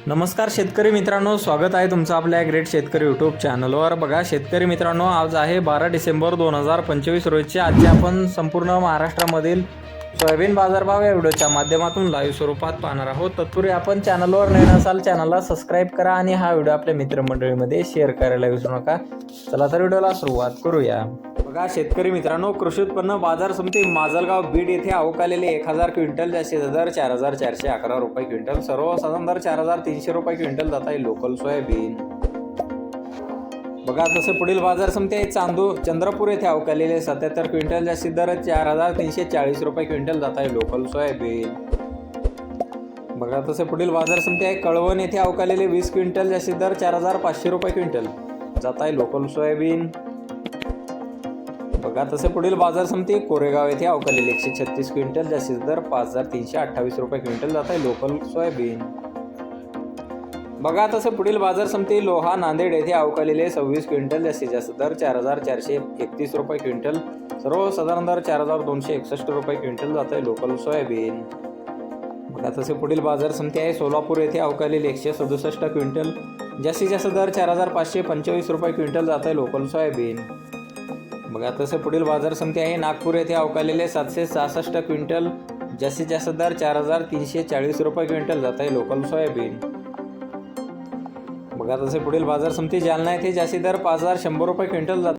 नमस्कार शेतकरी मित्रांनो, स्वागत आहे तुमचं आपल्या ग्रेट शेतकरी यूट्यूब चॅनलवर। बघा शेतकरी मित्रांनो, आज आहे 12 डिसेंबर 2025 रोजचे। आजचे आपण संपूर्ण महाराष्ट्रामधील सोयाबीन बाजारभाव या व्हिडिओच्या माध्यमातून लाईव्ह स्वरूपात पाहणार आहोत। तत्पूर्वी आपण चॅनलवर नवीन असाल चॅनलला सबस्क्राईब करा आणि हा व्हिडिओ आपल्या मित्रमंडळीमध्ये शेअर करायला विसरू नका। चला तर व्हिडिओला सुरुवात करूया। बघा शेतकरी मित्रांनो, कृषी उत्पन्न बाजार समिती माजलगाव बीड येथे आवक आलेले 1000 क्विंटल जास्तीत दर 4411 रुपये क्विंटल, सर्वसाधारण दर 4300 रुपये क्विंटल जात आहे लोकल सोयाबीन। बघा तसे पुढील बाजार समिती आहे चंद्रपूर येथे आवक आलेले 77 क्विंटल जास्तीत दर 4340 रुपये क्विंटल जात आहे लोकल सोयाबीन। बघा तसे पुढील बाजार समिती आहे कळवण येथे आवक आलेले 20 क्विंटल जास्तीत दर 4500 रुपये क्विंटल जात आहे लोकल सोयाबीन। बघा तसे पुढील बाजार समिती कोरेगाव येथे आवक आलेले 136 क्विंटल जास्तीत दर 5328 रुपये क्विंटल जात आहे लोकल सोयाबीन। बघा तसे पुढील बाजार समिती लोहा नांदेड येथे आवक आलेले 26 क्विंटल जास्तीत जास्त दर 4431 रुपये क्विंटल, सर्वसाधारण दर 4261 रुपये क्विंटल जात आहे लोकल सोयाबीन। बघा तसे पुढील बाजार समिती आहे सोलापूर येथे आवक आलेले 167 क्विंटल जास्तीत जास्त दर 4525 रुपये क्विंटल जात आहे लोकल सोयाबीन। बघा तसे पुढील बाजार समिती आहे नागपूर येथे आवक आलेले 766 क्विंटल जास्तीत जास्त दर 4340 रुपये क्विंटल जात आहे लोकल सोयाबीन। बघा तसे पुढील बाजार समिती जालना येथे जास्तीत दर 5100 रुपये क्विंटल जात